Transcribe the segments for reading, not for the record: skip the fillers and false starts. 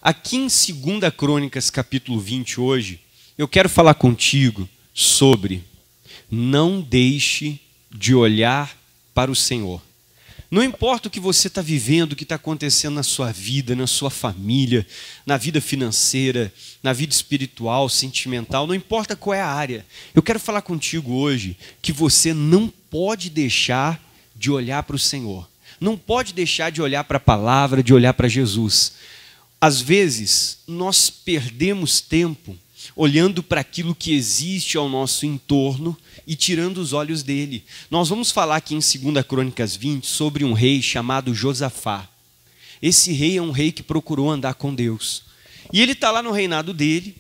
Aqui em 2 Crônicas, capítulo 20, hoje, eu quero falar contigo sobre não deixe de olhar para o Senhor. Não importa o que você está vivendo, o que está acontecendo na sua vida, na sua família, na vida financeira, na vida espiritual, sentimental, não importa qual é a área. Eu quero falar contigo hoje que você não pode deixar de olhar para o Senhor. Não pode deixar de olhar para a palavra, de olhar para Jesus. Às vezes, nós perdemos tempo olhando para aquilo que existe ao nosso entorno e tirando os olhos dele. Nós vamos falar aqui em 2 Crônicas 20 sobre um rei chamado Josafá. Esse rei é um rei que procurou andar com Deus. E ele está lá no reinado dele,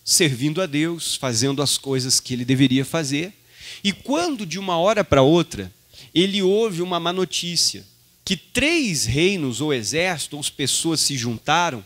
servindo a Deus, fazendo as coisas que ele deveria fazer. E quando, de uma hora para outra, ele ouve uma má notícia, que 3 reinos ou exércitos ou pessoas se juntaram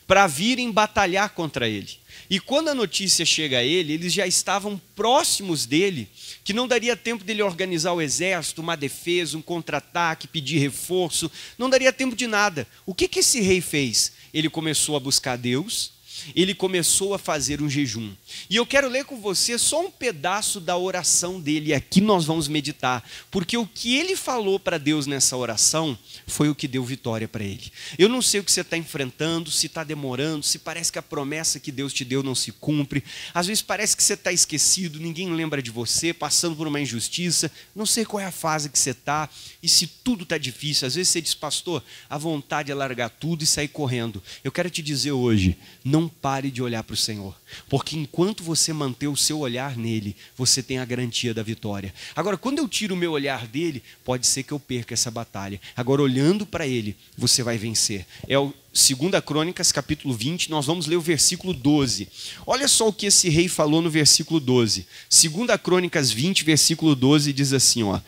para virem batalhar contra ele. E quando a notícia chega a ele, eles já estavam próximos dele, que não daria tempo dele organizar o exército, uma defesa, um contra-ataque, pedir reforço, não daria tempo de nada. O que esse rei fez? Ele começou a buscar Deus, ele começou a fazer um jejum. E eu quero ler com você só um pedaço da oração dele, aqui nós vamos meditar, porque o que ele falou para Deus nessa oração foi o que deu vitória para ele. Eu não sei o que você está enfrentando, se está demorando, se parece que a promessa que Deus te deu não se cumpre, às vezes parece que você está esquecido, ninguém lembra de você, passando por uma injustiça, não sei qual é a fase que você está, e se tudo está difícil, às vezes você diz, pastor, a vontade é largar tudo e sair correndo. Eu quero te dizer hoje, não pare de olhar para o Senhor, porque enquanto você manter o seu olhar nele, você tem a garantia da vitória. Agora, quando eu tiro o meu olhar dele, pode ser que eu perca essa batalha. Agora, olhando para ele, você vai vencer. É o 2 Crônicas, capítulo 20, nós vamos ler o versículo 12. Olha só o que esse rei falou no versículo 12. 2 Crônicas 20, versículo 12, diz assim, ó: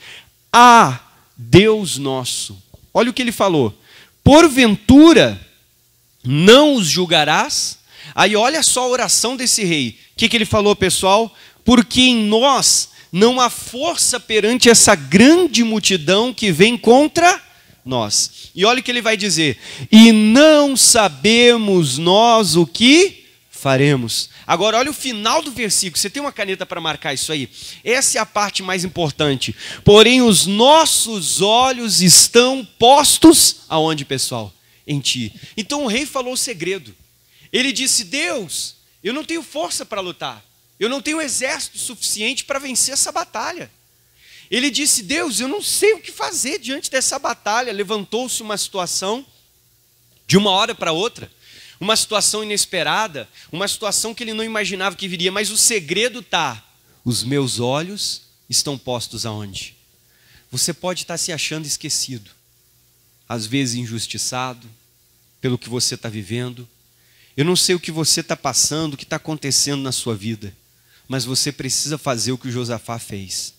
Ah, Deus nosso. Olha o que ele falou. Porventura, não os julgarás? Aí olha só a oração desse rei. O que ele falou, pessoal? Porque em nós não há força perante essa grande multidão que vem contra nós. E olha o que ele vai dizer. E não sabemos nós o que faremos. Agora olha o final do versículo. Você tem uma caneta para marcar isso aí? Essa é a parte mais importante. Porém os nossos olhos estão postos aonde, pessoal? Em ti. Então o rei falou o segredo. Ele disse, Deus, eu não tenho força para lutar. Eu não tenho exército suficiente para vencer essa batalha. Ele disse, Deus, eu não sei o que fazer diante dessa batalha. Levantou-se uma situação de uma hora para outra. Uma situação inesperada. Uma situação que ele não imaginava que viria. Mas o segredo está. Os meus olhos estão postos aonde? Você pode estar se achando esquecido. Às vezes injustiçado pelo que você está vivendo. Eu não sei o que você está passando, o que está acontecendo na sua vida, mas você precisa fazer o que o Josafá fez.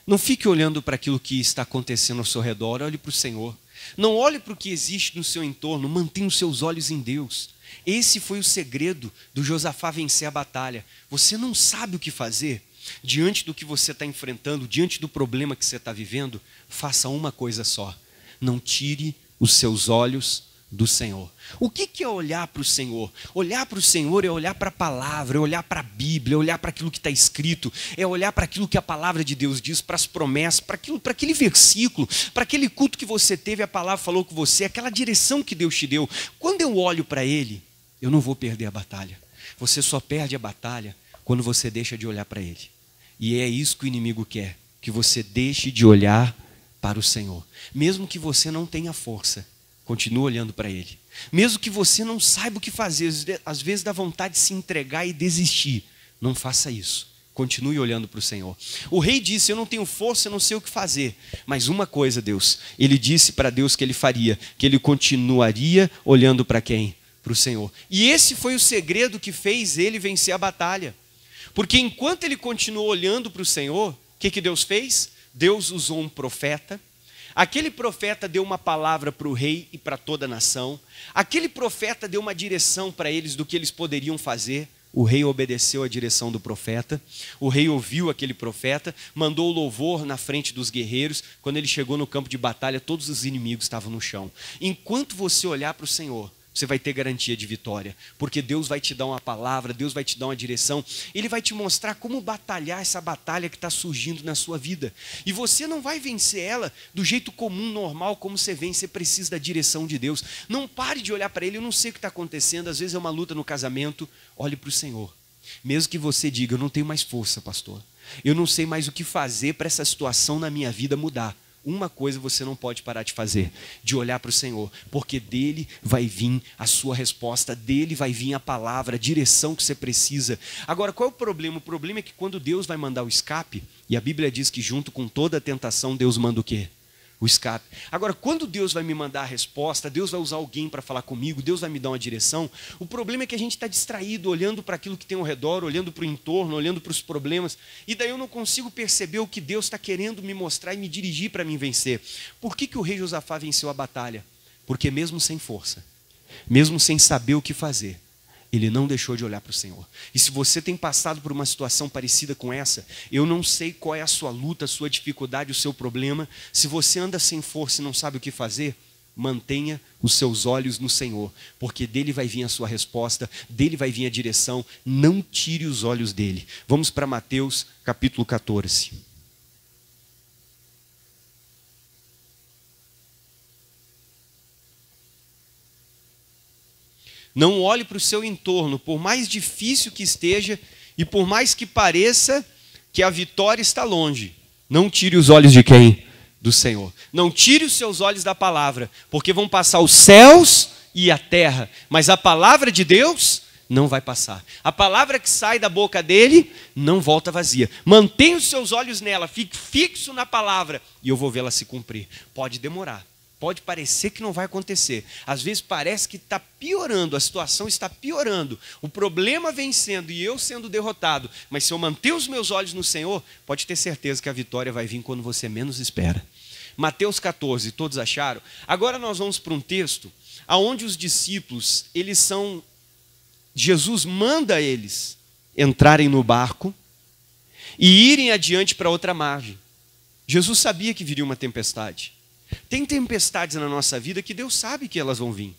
Não fique olhando para aquilo que está acontecendo ao seu redor, olhe para o Senhor. Não olhe para o que existe no seu entorno, mantenha os seus olhos em Deus. Esse foi o segredo do Josafá vencer a batalha. Você não sabe o que fazer diante do que você está enfrentando, diante do problema que você está vivendo, faça uma coisa só. Não tire os seus olhos do Senhor. O que é olhar para o Senhor? Olhar para o Senhor é olhar para a palavra, é olhar para a Bíblia, é olhar para aquilo que está escrito, é olhar para aquilo que a palavra de Deus diz, para as promessas, para aquele versículo, para aquele culto que você teve, a palavra falou com você, aquela direção que Deus te deu. Quando eu olho para Ele, eu não vou perder a batalha. Você só perde a batalha quando você deixa de olhar para Ele. E é isso que o inimigo quer, que você deixe de olhar para o Senhor. Mesmo que você não tenha força, continue olhando para Ele. Mesmo que você não saiba o que fazer, às vezes dá vontade de se entregar e desistir. Não faça isso. Continue olhando para o Senhor. O rei disse, eu não tenho força, eu não sei o que fazer. Mas uma coisa, Deus, ele disse para Deus que ele faria, que ele continuaria olhando para quem? Para o Senhor. E esse foi o segredo que fez ele vencer a batalha. Porque enquanto ele continuou olhando para o Senhor, o que Deus fez? Deus usou um profeta. Aquele profeta deu uma palavra para o rei e para toda a nação. Aquele profeta deu uma direção para eles do que eles poderiam fazer. O rei obedeceu a direção do profeta. O rei ouviu aquele profeta, mandou o louvor na frente dos guerreiros. Quando ele chegou no campo de batalha, todos os inimigos estavam no chão. Enquanto você olhar para o Senhor, você vai ter garantia de vitória, porque Deus vai te dar uma palavra, Deus vai te dar uma direção, Ele vai te mostrar como batalhar essa batalha que está surgindo na sua vida, e você não vai vencer ela do jeito comum, normal, como você vence, você precisa da direção de Deus. Não pare de olhar para Ele, eu não sei o que está acontecendo, às vezes é uma luta no casamento, olhe para o Senhor, mesmo que você diga, eu não tenho mais força, pastor, eu não sei mais o que fazer para essa situação na minha vida mudar. Uma coisa você não pode parar de fazer, de olhar para o Senhor, porque dele vai vir a sua resposta, dele vai vir a palavra, a direção que você precisa. Agora, qual é o problema? O problema é que quando Deus vai mandar o escape, e a Bíblia diz que junto com toda a tentação, Deus manda o quê? O escape. Agora, quando Deus vai me mandar a resposta, Deus vai usar alguém para falar comigo, Deus vai me dar uma direção, o problema é que a gente está distraído, olhando para aquilo que tem ao redor, olhando para o entorno, olhando para os problemas, e daí eu não consigo perceber o que Deus está querendo me mostrar e me dirigir para mim vencer. Por que o rei Josafá venceu a batalha? Porque mesmo sem força, mesmo sem saber o que fazer, ele não deixou de olhar para o Senhor. E se você tem passado por uma situação parecida com essa, eu não sei qual é a sua luta, a sua dificuldade, o seu problema. Se você anda sem força e não sabe o que fazer, mantenha os seus olhos no Senhor, porque dele vai vir a sua resposta, dele vai vir a direção. Não tire os olhos dele. Vamos para Mateus capítulo 14. Não olhe para o seu entorno, por mais difícil que esteja e por mais que pareça que a vitória está longe. Não tire os olhos de quem? Do Senhor. Não tire os seus olhos da palavra, porque vão passar os céus e a terra, mas a palavra de Deus não vai passar. A palavra que sai da boca dele não volta vazia. Mantenha os seus olhos nela, fique fixo na palavra e eu vou vê-la se cumprir. Pode demorar. Pode parecer que não vai acontecer. Às vezes parece que está piorando, a situação está piorando. O problema vencendo e eu sendo derrotado. Mas se eu manter os meus olhos no Senhor, pode ter certeza que a vitória vai vir quando você menos espera. Mateus 14, todos acharam? Agora nós vamos para um texto onde os discípulos, Jesus manda eles entrarem no barco e irem adiante para outra margem. Jesus sabia que viria uma tempestade. Tem tempestades na nossa vida que Deus sabe que elas vão vir,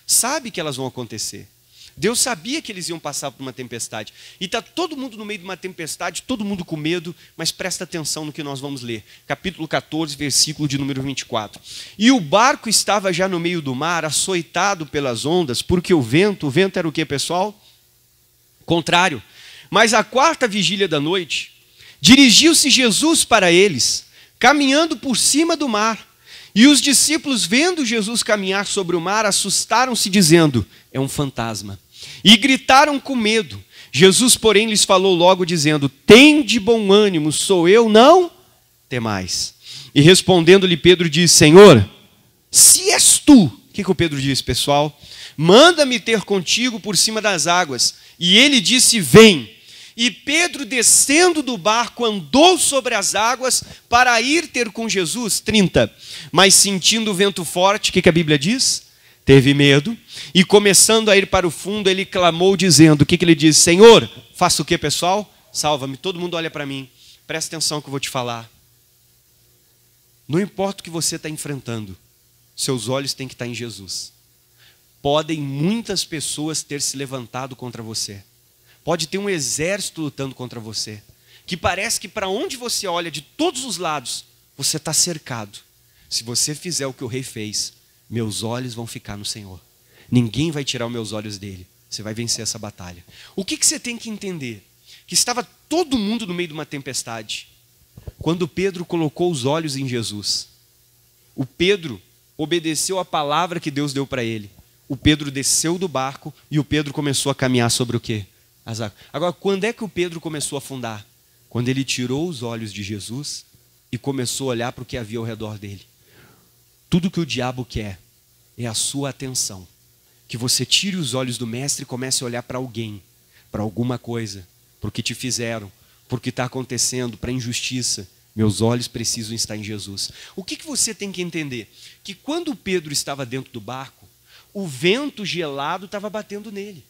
sabe que elas vão acontecer. Deus sabia que eles iam passar por uma tempestade. E está todo mundo no meio de uma tempestade, todo mundo com medo, mas presta atenção no que nós vamos ler. Capítulo 14, versículo de número 24. E o barco estava já no meio do mar, açoitado pelas ondas, porque o vento era o que, pessoal? Contrário. Mas à quarta vigília da noite, dirigiu-se Jesus para eles, caminhando por cima do mar. E os discípulos, vendo Jesus caminhar sobre o mar, assustaram-se, dizendo, é um fantasma. E gritaram com medo. Jesus, porém, lhes falou logo, dizendo, tende bom ânimo, sou eu, não temais. E respondendo-lhe Pedro disse, Senhor, se és tu, o que o Pedro disse, pessoal? Manda-me ter contigo por cima das águas. E ele disse, vem. E Pedro, descendo do barco, andou sobre as águas para ir ter com Jesus. 30. Mas sentindo o vento forte, o que a Bíblia diz? Teve medo. E começando a ir para o fundo, ele clamou dizendo, o que ele diz? Senhor, faça o que, pessoal? Salva-me. Todo mundo olha para mim. Presta atenção que eu vou te falar. Não importa o que você está enfrentando, seus olhos têm que estar em Jesus. Podem muitas pessoas ter se levantado contra você. Pode ter um exército lutando contra você, que parece que para onde você olha, de todos os lados, você está cercado. Se você fizer o que o rei fez, meus olhos vão ficar no Senhor. Ninguém vai tirar os meus olhos dele. Você vai vencer essa batalha. O que você tem que entender? Que estava todo mundo no meio de uma tempestade. Quando Pedro colocou os olhos em Jesus, o Pedro obedeceu a palavra que Deus deu para ele. O Pedro desceu do barco e o Pedro começou a caminhar sobre o quê? As águas. Agora, quando é que o Pedro começou a afundar? Quando ele tirou os olhos de Jesus e começou a olhar para o que havia ao redor dele. Tudo que o diabo quer é a sua atenção. Que você tire os olhos do mestre e comece a olhar para alguém, para alguma coisa, para o que te fizeram, para o que está acontecendo, para a injustiça. Meus olhos precisam estar em Jesus. O que você tem que entender? Que quando Pedro estava dentro do barco, o vento gelado estava batendo nele.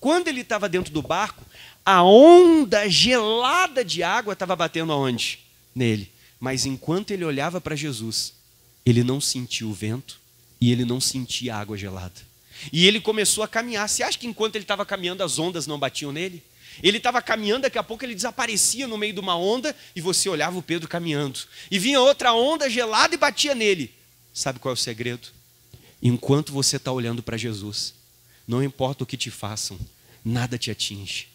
Quando ele estava dentro do barco, a onda gelada de água estava batendo aonde? Nele. Mas enquanto ele olhava para Jesus, ele não sentia o vento e ele não sentia a água gelada. E ele começou a caminhar. Você acha que enquanto ele estava caminhando as ondas não batiam nele? Ele estava caminhando, daqui a pouco ele desaparecia no meio de uma onda e você olhava o Pedro caminhando. E vinha outra onda gelada e batia nele. Sabe qual é o segredo? Enquanto você está olhando para Jesus, não importa o que te façam, nada te atinge.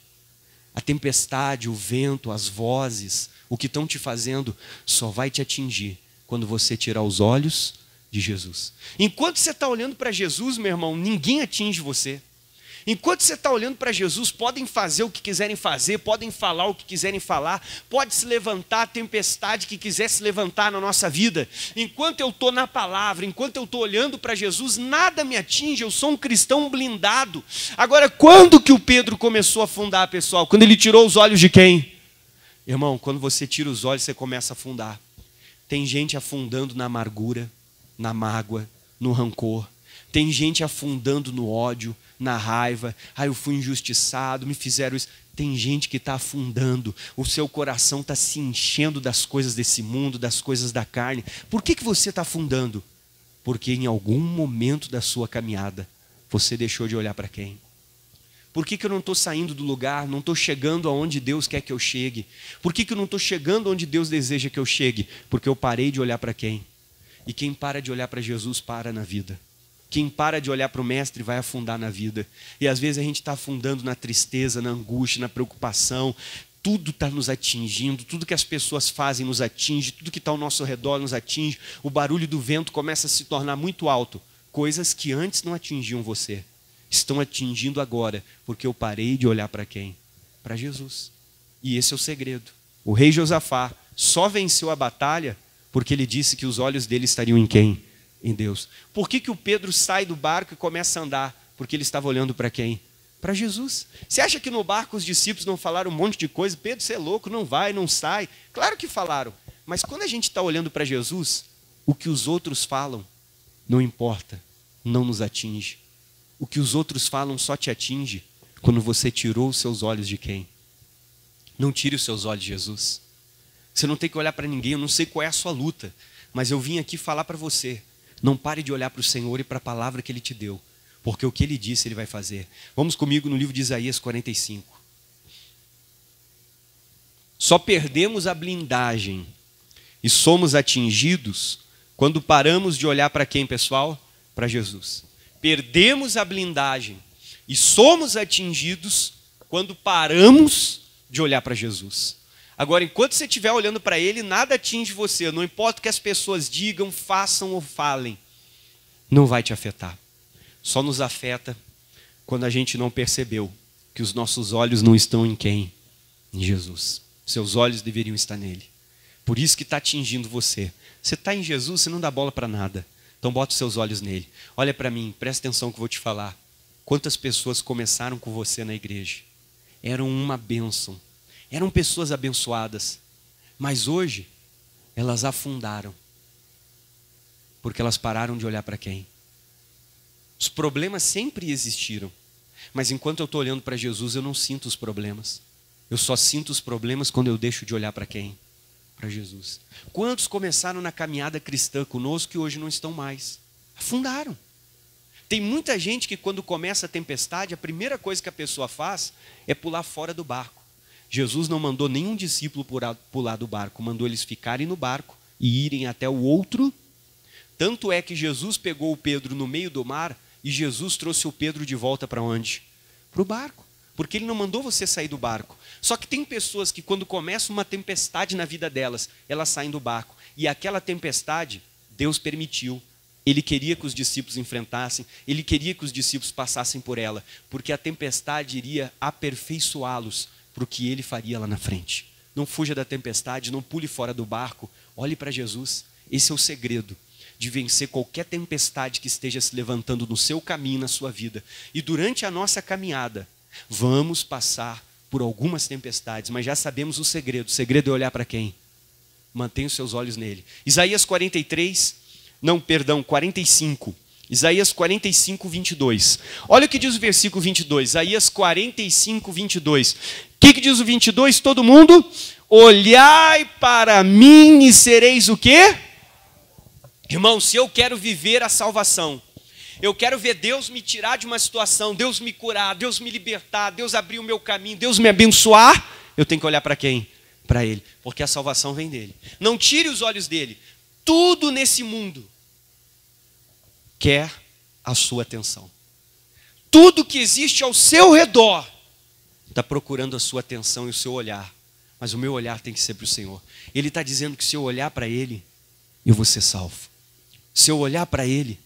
A tempestade, o vento, as vozes, o que estão te fazendo, só vai te atingir quando você tirar os olhos de Jesus. Enquanto você está olhando para Jesus, meu irmão, ninguém atinge você. Enquanto você está olhando para Jesus, podem fazer o que quiserem fazer, podem falar o que quiserem falar, pode se levantar a tempestade que quiser se levantar na nossa vida. Enquanto eu estou na palavra, enquanto eu estou olhando para Jesus, nada me atinge, eu sou um cristão blindado. Agora, quando que o Pedro começou a afundar, pessoal? Quando ele tirou os olhos de quem? Irmão, quando você tira os olhos, você começa a afundar. Tem gente afundando na amargura, na mágoa, no rancor. Tem gente afundando no ódio, na raiva. Eu fui injustiçado, me fizeram isso. Tem gente que está afundando. O seu coração está se enchendo das coisas desse mundo, das coisas da carne. Por que você está afundando? Porque em algum momento da sua caminhada, você deixou de olhar para quem? Por que eu não estou saindo do lugar, não estou chegando aonde Deus quer que eu chegue? Por que eu não estou chegando onde Deus deseja que eu chegue? Porque eu parei de olhar para quem? E quem para de olhar para Jesus, para na vida. Quem para de olhar para o Mestre vai afundar na vida. E às vezes a gente está afundando na tristeza, na angústia, na preocupação. Tudo está nos atingindo, tudo que as pessoas fazem nos atinge, tudo que está ao nosso redor nos atinge. O barulho do vento começa a se tornar muito alto. Coisas que antes não atingiam você, estão atingindo agora, porque eu parei de olhar para quem? Para Jesus. E esse é o segredo. O rei Josafá só venceu a batalha porque ele disse que os olhos dele estariam em quem? Em Deus. Por que o Pedro sai do barco e começa a andar? Porque ele estava olhando para quem? Para Jesus. Você acha que no barco os discípulos não falaram um monte de coisa? Pedro, você é louco, não vai, não sai. Claro que falaram. Mas quando a gente está olhando para Jesus, o que os outros falam não importa, não nos atinge. O que os outros falam só te atinge quando você tirou os seus olhos de quem? Não tire os seus olhos de Jesus. Você não tem que olhar para ninguém, eu não sei qual é a sua luta, mas eu vim aqui falar para você. Não pare de olhar para o Senhor e para a palavra que Ele te deu, porque o que Ele disse Ele vai fazer. Vamos comigo no livro de Isaías 45. Só perdemos a blindagem e somos atingidos quando paramos de olhar para quem, pessoal? Para Jesus. Perdemos a blindagem e somos atingidos quando paramos de olhar para Jesus. Agora, enquanto você estiver olhando para Ele, nada atinge você. Não importa o que as pessoas digam, façam ou falem. Não vai te afetar. Só nos afeta quando a gente não percebeu que os nossos olhos não estão em quem? Em Jesus. Seus olhos deveriam estar nele. Por isso que está atingindo você. Você está em Jesus, você não dá bola para nada. Então bota os seus olhos nele. Olha para mim, presta atenção que eu vou te falar. Quantas pessoas começaram com você na igreja? Eram uma bênção. Eram pessoas abençoadas, mas hoje elas afundaram, porque elas pararam de olhar para quem? Os problemas sempre existiram, mas enquanto eu estou olhando para Jesus, eu não sinto os problemas. Eu só sinto os problemas quando eu deixo de olhar para quem? Para Jesus. Quantos começaram na caminhada cristã conosco e hoje não estão mais? Afundaram. Tem muita gente que quando começa a tempestade, a primeira coisa que a pessoa faz é pular fora do barco. Jesus não mandou nenhum discípulo pular do barco, mandou eles ficarem no barco e irem até o outro. Tanto é que Jesus pegou o Pedro no meio do mar e Jesus trouxe o Pedro de volta para onde? Para o barco, porque ele não mandou você sair do barco. Só que tem pessoas que quando começa uma tempestade na vida delas, elas saem do barco. E aquela tempestade, Deus permitiu. Ele queria que os discípulos enfrentassem, ele queria que os discípulos passassem por ela, porque a tempestade iria aperfeiçoá-los para o que ele faria lá na frente. Não fuja da tempestade, não pule fora do barco, olhe para Jesus. Esse é o segredo de vencer qualquer tempestade que esteja se levantando no seu caminho, na sua vida. E durante a nossa caminhada, vamos passar por algumas tempestades, mas já sabemos o segredo. O segredo é olhar para quem? Mantenha os seus olhos nele. Isaías 45. Isaías 45, 22. Olha o que diz o versículo 22. Isaías 45, 22. O que diz o 22? Todo mundo? Olhai para mim e sereis o quê? Irmão, se eu quero viver a salvação, eu quero ver Deus me tirar de uma situação, Deus me curar, Deus me libertar, Deus abrir o meu caminho, Deus me abençoar, eu tenho que olhar para quem? Para Ele, porque a salvação vem dele. Não tire os olhos dele. Tudo nesse mundo quer a sua atenção. Tudo que existe ao seu redor está procurando a sua atenção e o seu olhar. Mas o meu olhar tem que ser para o Senhor. Ele está dizendo que se eu olhar para Ele, eu vou ser salvo. Se eu olhar para Ele,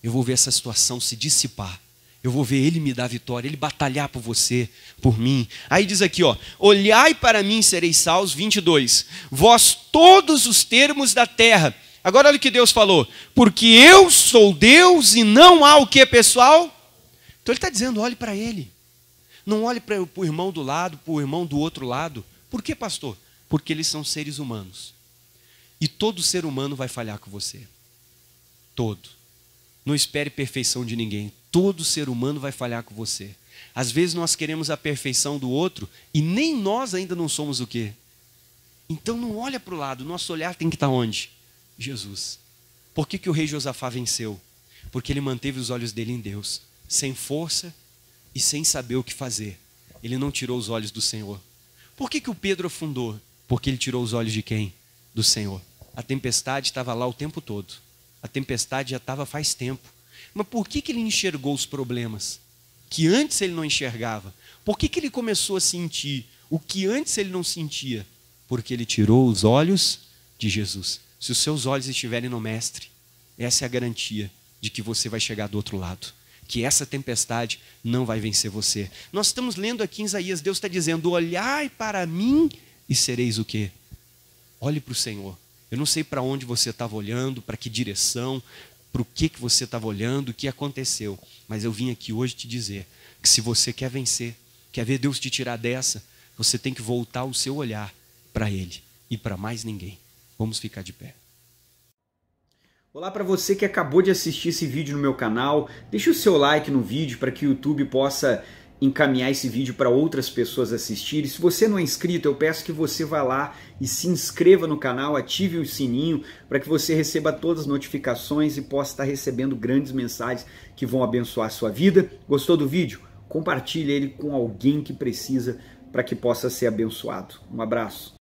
eu vou ver essa situação se dissipar. Eu vou ver Ele me dar vitória, Ele batalhar por você, por mim. Aí diz aqui, ó, olhai para mim, sereis salvos, 22. Vós todos os termos da terra. Agora olha o que Deus falou. Porque eu sou Deus e não há o que, pessoal? Então Ele está dizendo, olhe para Ele. Não olhe para o irmão do lado, para o irmão do outro lado. Por que, pastor? Porque eles são seres humanos. E todo ser humano vai falhar com você. Todo. Não espere perfeição de ninguém. Todo ser humano vai falhar com você. Às vezes nós queremos a perfeição do outro e nem nós ainda não somos o quê? Então não olha para o lado. Nosso olhar tem que estar onde? Jesus. Por que o rei Josafá venceu? Porque ele manteve os olhos dele em Deus. Sem força e sem saber o que fazer. Ele não tirou os olhos do Senhor. Por que o Pedro afundou? Porque ele tirou os olhos de quem? Do Senhor. A tempestade estava lá o tempo todo. A tempestade já estava faz tempo. Mas por que ele enxergou os problemas que antes ele não enxergava? Por que ele começou a sentir o que antes ele não sentia? Porque ele tirou os olhos de Jesus. Se os seus olhos estiverem no Mestre, essa é a garantia de que você vai chegar do outro lado. Que essa tempestade não vai vencer você. Nós estamos lendo aqui em Isaías, Deus está dizendo, olhai para mim e sereis o quê? Olhe para o Senhor. Eu não sei para onde você estava olhando, para que direção, para o que você estava olhando, o que aconteceu. Mas eu vim aqui hoje te dizer que se você quer vencer, quer ver Deus te tirar dessa, você tem que voltar o seu olhar para Ele e para mais ninguém. Vamos ficar de pé. Olá para você que acabou de assistir esse vídeo no meu canal, deixe o seu like no vídeo para que o YouTube possa encaminhar esse vídeo para outras pessoas assistirem. Se você não é inscrito, eu peço que você vá lá e se inscreva no canal, ative o sininho para que você receba todas as notificações e possa estar recebendo grandes mensagens que vão abençoar a sua vida. Gostou do vídeo? Compartilhe ele com alguém que precisa para que possa ser abençoado. Um abraço.